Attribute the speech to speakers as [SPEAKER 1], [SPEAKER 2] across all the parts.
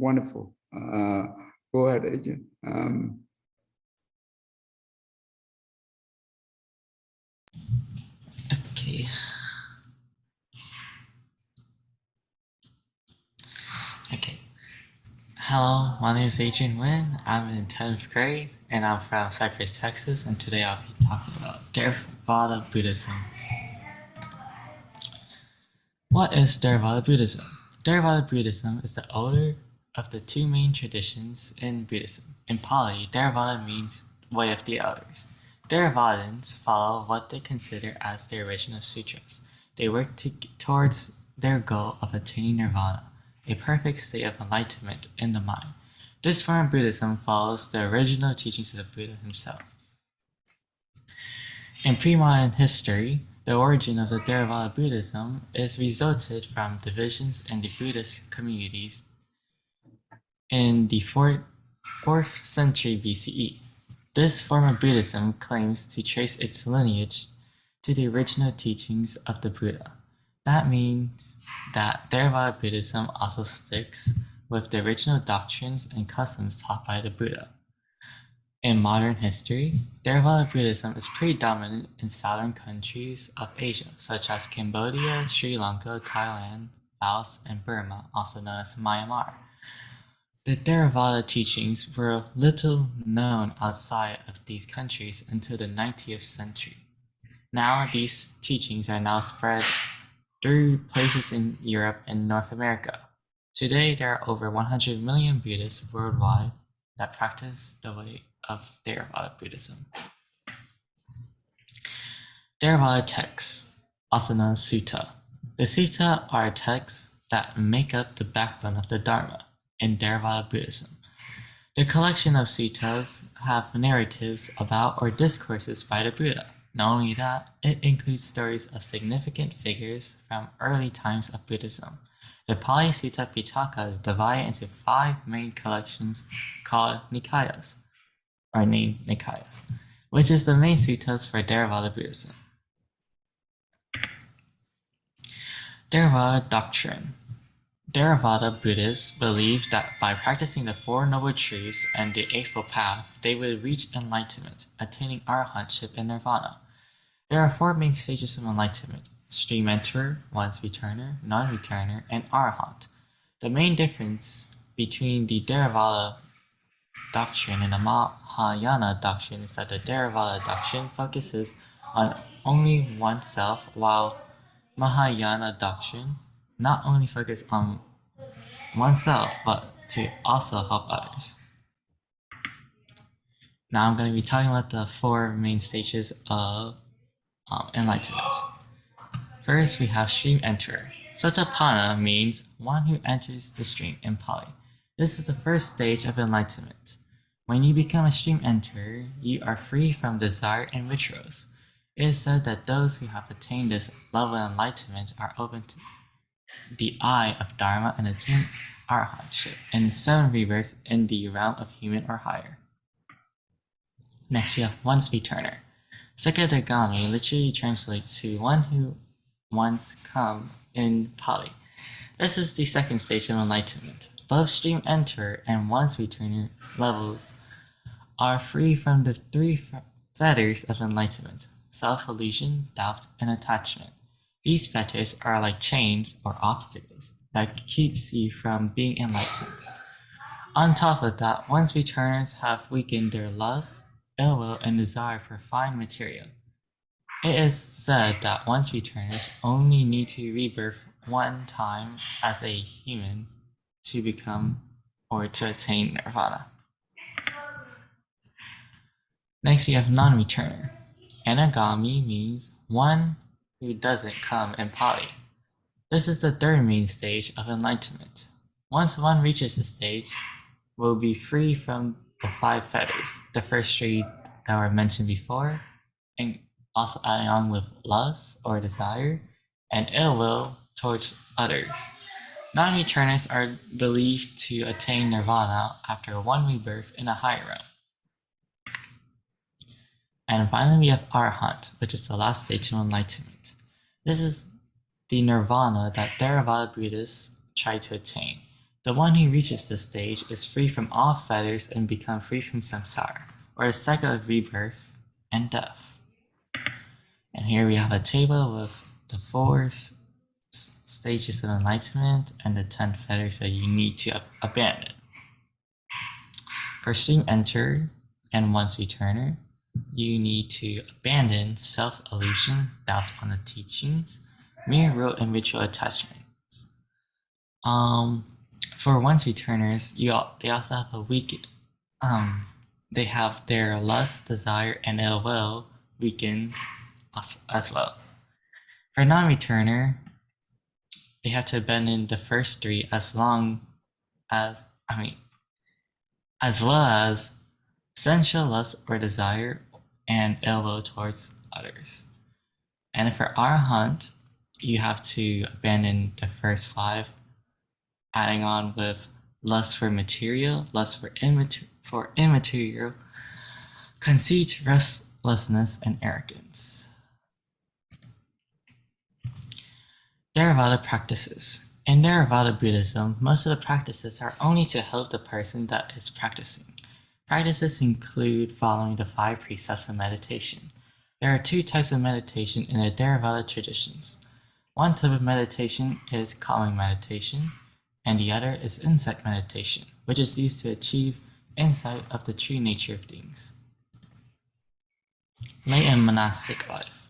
[SPEAKER 1] wonderful. Go ahead, Adrian.
[SPEAKER 2] Okay. Okay. Hello, my name is Adrian Nguyen. I'm in 10th grade and I'm from Cypress, Texas, and today I'll be talking about Theravada Buddhism. What is Theravada Buddhism? Theravada Buddhism is the older of the two main traditions in Buddhism. In Pali, Theravada means way of the elders. Theravadins follow what they consider as the original sutras. They work towards their goal of attaining nirvana, a perfect state of enlightenment in the mind. This form of Buddhism follows the original teachings of the Buddha himself. In pre-modern history, the origin of the Theravada Buddhism is resulted from divisions in the Buddhist communities in the 4th century BCE. This form of Buddhism claims to trace its lineage to the original teachings of the Buddha. That means that Theravada Buddhism also sticks with the original doctrines and customs taught by the Buddha. In modern history, Theravada Buddhism is predominant in southern countries of Asia, such as Cambodia, Sri Lanka, Thailand, Laos, and Burma, also known as Myanmar. The Theravada teachings were little known outside of these countries until the 19th century. Now, these teachings are now spread through places in Europe and North America. Today, there are over 100 million Buddhists worldwide that practice the way of Theravada Buddhism. Theravada texts, also known as sutta. The sutta are texts that make up the backbone of the Dharma in Theravada Buddhism. The collection of suttas have narratives about or discourses by the Buddha. Not only that, it includes stories of significant figures from early times of Buddhism. The Pali Sutta Pitaka is divided into 5 main collections called Nikayas, or named Nikayas, which is the main suttas for Theravada Buddhism. Theravada doctrine. Theravada Buddhists believe that by practicing the 4 Noble Truths and the Eightfold Path, they would reach enlightenment, attaining arahantship and nirvana. There are 4 main stages of enlightenment: stream enterer, once returner, non-returner, and arahant. The main difference between the Theravada doctrine and the Mahayana doctrine is that the Theravada doctrine focuses on only oneself, while Mahayana doctrine not only focuses on oneself, but to also help others. Now I'm going to be talking about the 4 main stages of enlightenment. First, we have stream enterer. Sotapanna means one who enters the stream in Pali. This is the first stage of enlightenment. When you become a stream enterer, you are free from desire and rituals. It is said that those who have attained this level of enlightenment are open to the eye of Dharma and attain arahantship and 7 rebirths in the realm of human or higher. Next, we have once returner. Sakadagami literally translates to one who once come in Pali. This is the second stage of enlightenment. Both stream enterer and once returner levels are free from the 3 fetters of enlightenment: self-illusion, doubt, and attachment. These fetters are like chains or obstacles that keeps you from being enlightened. On top of that, once returners have weakened their lust, ill will, and desire for fine material. It is said that once returners only need to rebirth 1 time as a human to become or to attain nirvana. Next, we have non-returner. Anagami means one who doesn't come in Pali. This is the 3rd main stage of enlightenment. Once one reaches this stage, will be free from the 5 fetters, the first 3 that were mentioned before, and also adding on with lust or desire, and ill will towards others. Non-returners are believed to attain nirvana after 1 rebirth in a higher realm. And finally, we have arahant, which is the last stage of enlightenment. This is the nirvana that Theravada Buddhists try to attain. The one who reaches this stage is free from all fetters and becomes free from samsara, or the cycle of rebirth and death. And here we have a table with the 4 stages of enlightenment and the 10 fetters that you need to abandon. For stream enter and once returner, you need to abandon self-illusion, doubt on the teachings, mere will and ritual attachments. For once returners, they also have a weak, they have their lust, desire, and ill will weakened as well. For non-returner, they have to abandon the first 3 as well as sensual lust or desire and ill will towards others. And for Arahant, you have to abandon the first 5, adding on with lust for material, lust for immaterial, conceit, restlessness, and arrogance. Theravada practices. In Theravada Buddhism, most of the practices are only to help the person that is practicing. Practices include following the 5 precepts of meditation. There are 2 types of meditation in the Theravada traditions. One type of meditation is calming meditation, and the other is insight meditation, which is used to achieve insight of the true nature of things. Lay and monastic life.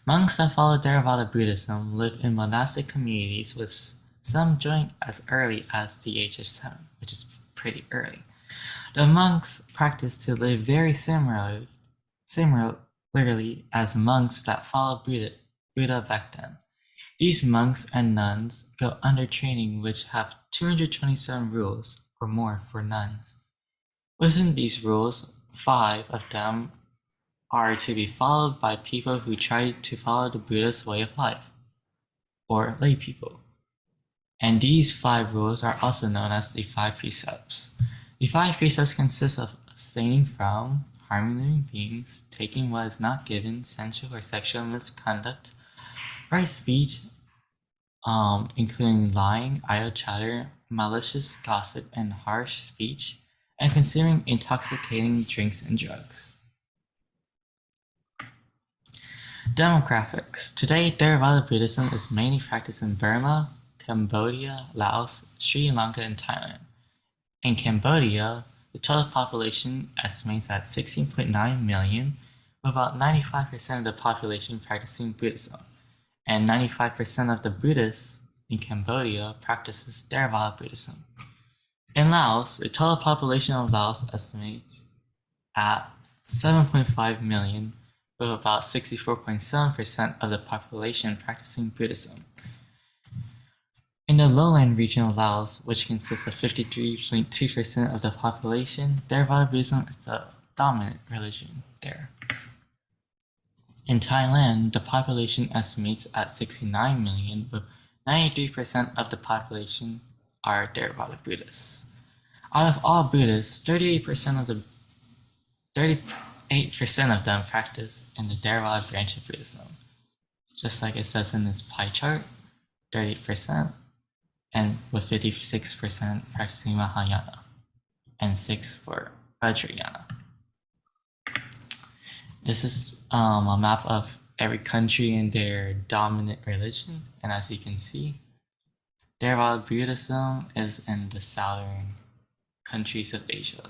[SPEAKER 2] Monks that follow Theravada Buddhism live in monastic communities, with some joining as early as the age of 7, which is pretty early. The monks practice to live very similarly as monks that followed Buddha back then. These monks and nuns go under training which have 227 rules or more for nuns. Within these rules, 5 of them are to be followed by people who try to follow the Buddhist way of life, or lay people. And these 5 rules are also known as the 5 precepts. The 5 precepts consist of abstaining from harming living beings, taking what is not given, sensual or sexual misconduct, right speech, including lying, idle chatter, malicious gossip, and harsh speech, and consuming intoxicating drinks and drugs. Demographics. Today, Theravada Buddhism is mainly practiced in Burma, Cambodia, Laos, Sri Lanka, and Thailand. In Cambodia, the total population estimates at 16.9 million, with about 95% of the population practicing Buddhism, and 95% of the Buddhists in Cambodia practices Theravada Buddhism. In Laos, the total population of Laos estimates at 7.5 million, with about 64.7% of the population practicing Buddhism. In the lowland region of Laos, which consists of 53.2% of the population, Theravada Buddhism is the dominant religion there. In Thailand, the population estimates at 69 million, with 93% of the population are Theravada Buddhists. Out of all Buddhists, 38% of them practice in the Theravada branch of Buddhism. Just like it says in this pie chart, 38%, and with 56% practicing Mahayana, and 6% for Vajrayana. This is a map of every country and their dominant religion, and as you can see, Theravada Buddhism is in the southern countries of Asia.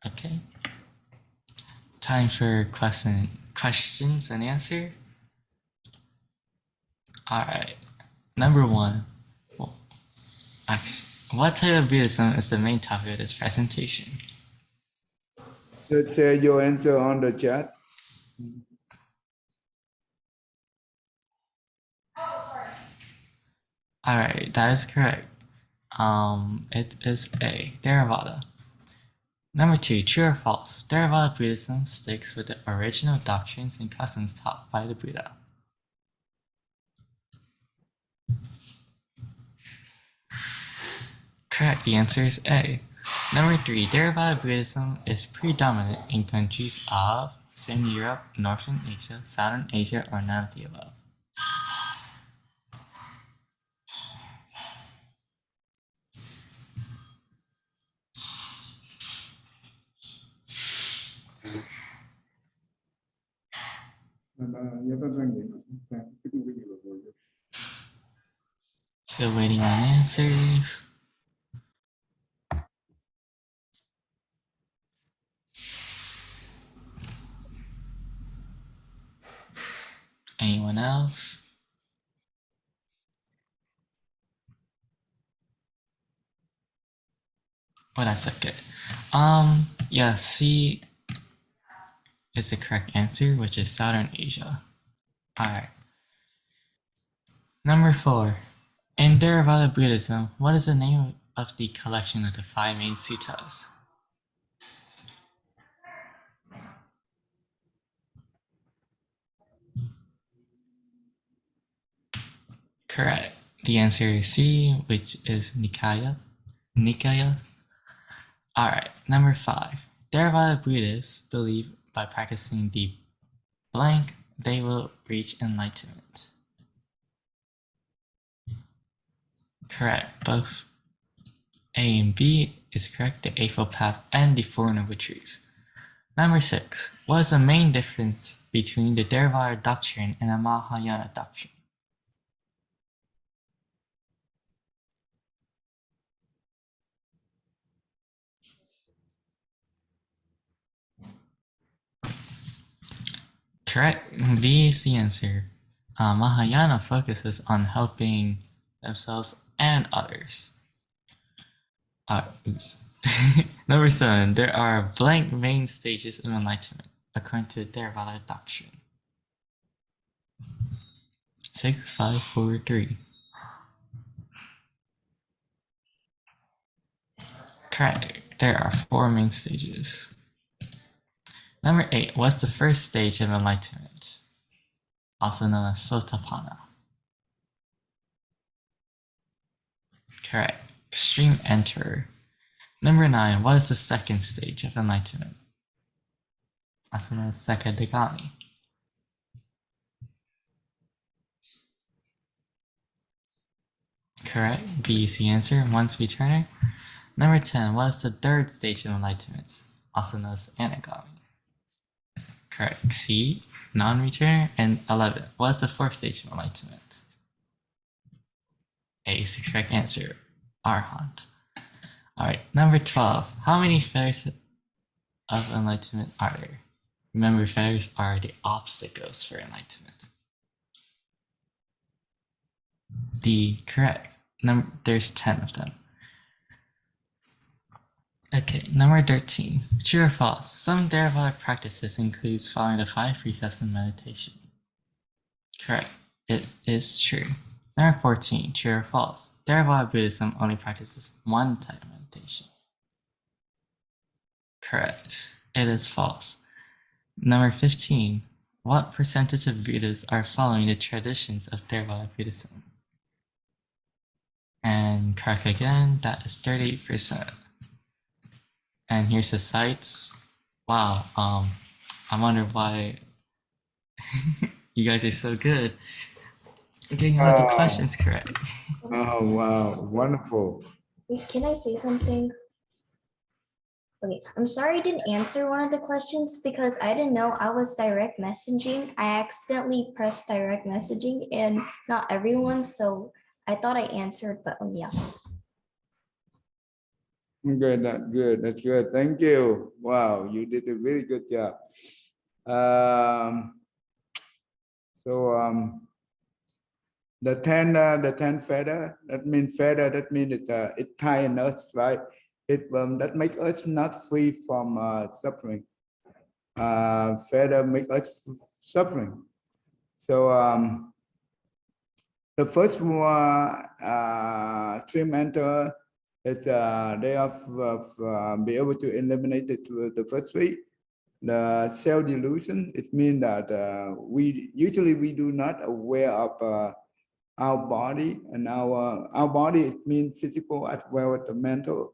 [SPEAKER 2] Okay, time for questions and answer. All right, number 1. What type of Buddhism is the main topic of this presentation?
[SPEAKER 1] Just say your answer on the chat.
[SPEAKER 2] All right, that is correct. It is A, Theravada. Number 2, true or false? Theravada Buddhism sticks with the original doctrines and customs taught by the Buddha. Correct, the answer is A. Number 3, Theravada Buddhism is predominant in countries of Eastern Europe, Northern Asia, Southern Asia, or none of the above. Still waiting on answers. Anyone else? Oh, that's okay. Yeah, C is the correct answer, which is Southern Asia. All right. Number 4. In Theravada Buddhism, what is the name of the collection of the 5 main suttas? Correct. The answer is C, which is Nikaya. All right. Number 5. Theravada Buddhists believe by practicing the blank, they will reach enlightenment. Correct. Both A and B is correct, the Eightfold Path and the Four Noble Truths. Number 6. What is the main difference between the Theravada doctrine and the Mahayana doctrine? Correct. B is the answer. Mahayana focuses on helping themselves and others. Oops. Number 7. There are blank main stages of enlightenment according to the Theravada doctrine. 6, 5, 4, 3. Correct. There are 4 main stages. Number 8. What's the first stage of enlightenment? Also known as Sotapanna. Correct. Extreme Enterer. Number 9. What is the second stage of enlightenment? Also known as Sekadagami. Correct. B is the answer. Once returner. Number 10. What is the third stage of enlightenment? Also known as Anagami. Correct. C. Non-returner. And 11. What is the fourth stage of enlightenment? A is the correct answer. Arhat. Alright, number 12. How many fetters of enlightenment are there? Remember, fetters are the obstacles for enlightenment. D, correct. There's 10 of them. Okay, number 13. True or false? Some Theravada practices includes following the 5 precepts in meditation. Correct. It is true. Number 14. True or false? Theravada Buddhism only practices one type of meditation. Correct. It is false. Number 15. What percentage of Buddhists are following the traditions of Theravada Buddhism? And correct again, that is 38%. And here's the sites. Wow, I wonder why you guys are so good. Getting all the questions correct.
[SPEAKER 1] Oh, wow. Wonderful.
[SPEAKER 3] Wait, can I say something? Okay, I'm sorry I didn't answer one of the questions because I didn't know I was direct messaging. I accidentally pressed direct messaging and not everyone, so I thought I answered, but yeah.
[SPEAKER 1] Okay, that's good. That's good. Thank you. Wow, you did a very good job. The 10 feather, that means feather, that means it ties us, right? That makes us not free from suffering. Feather make us suffering. So the first one, trim enter, is they have be able to eliminate the first three. The self delusion, it means that we do not aware of our body, and our body, it means physical as well as the mental.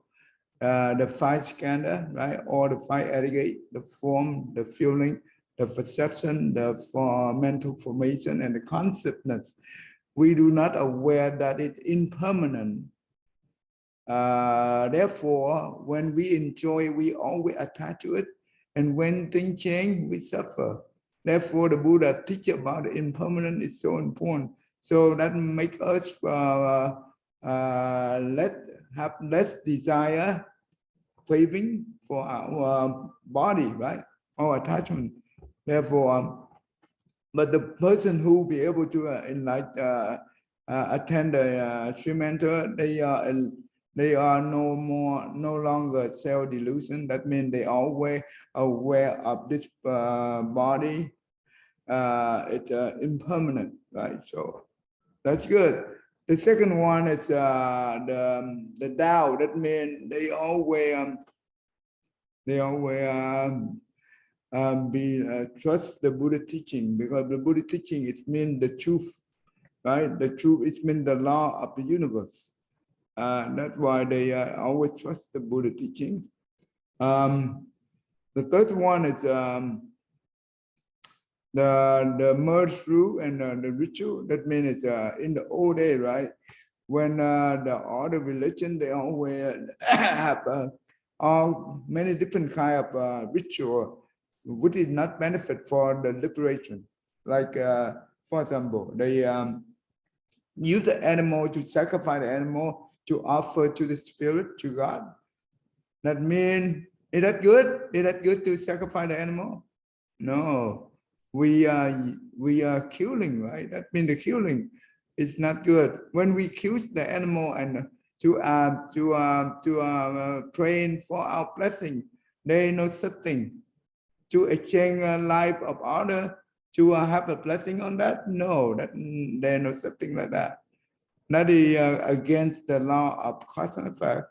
[SPEAKER 1] The 5 skandha, right? Or the 5 aggregate, the form, the feeling, the perception, the mental formation, and the conceptness. We do not aware that it's impermanent. Therefore, when we enjoy, we always attach to it. And when things change, we suffer. Therefore, the Buddha teach about the impermanent is so important. So that make us have less desire, craving for our body, right? Our attachment. Therefore, but the person who be able to attend the stream mentor, they are no longer self-delusion. That means they are always aware of this body. It's impermanent, right? So that's good. The second one is the Tao. That means they always trust the Buddha teaching, because the Buddha teaching, it means the truth, right? The truth, it means the law of the universe. That's why they always trust the Buddha teaching. The third one is the merge through and the ritual. That means it's in the old day, right? When all the religion, they always have many different kind of ritual, which is not benefit for the liberation. Like, for example, they use the animal to sacrifice the animal to offer to the spirit, to God. That means, is that good? Is that good to sacrifice the animal? No, we are killing, right? That means the killing is not good. When we kill the animal and to praying for our blessing, there is no such thing. To exchange life of other, to have a blessing on that? No, there is no such thing like that. That is against the law of cause and effect.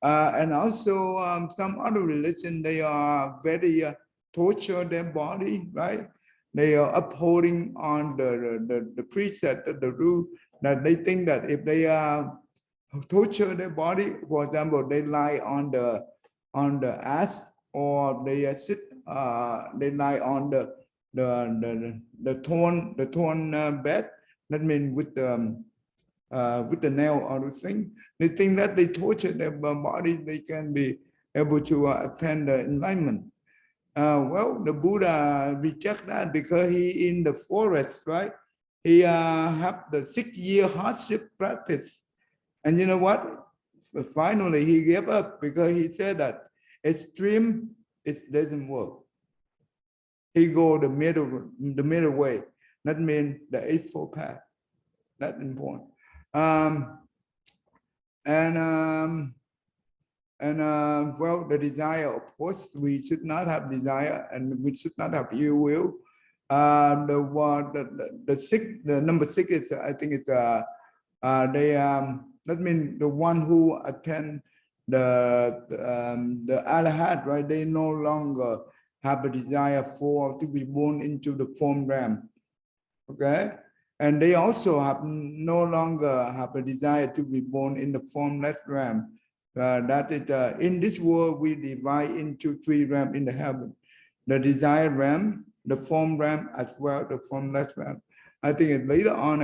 [SPEAKER 1] And also some other religion, they are very torture their body, right? They are upholding on the precept, the rule, that they think that if they torture their body, for example, they lie on the ass, or they sit, they lie on the torn bed. That means with the nail or the thing. They think that they torture their body, they can be able to attain the enlightenment. Well, the Buddha reject that, because he in the forest, right? He have the 6-year hardship practice. And you know what? Finally, he gave up, because he said that extreme, it doesn't work. He go the middle way. That means the Eightfold Path. That's important. Well, the desire, of course, we should not have desire, and we should not have ill will. The number 6 is, I think it's that means the one who attend the Arhat, right? They no longer have a desire to be born into the form realm. Okay, and they also have no longer have a desire to be born in the formless realm. That is, in this world, we divide into 3 realms in the heaven: the desire realm, the form realm, as well the formless realm. I think later on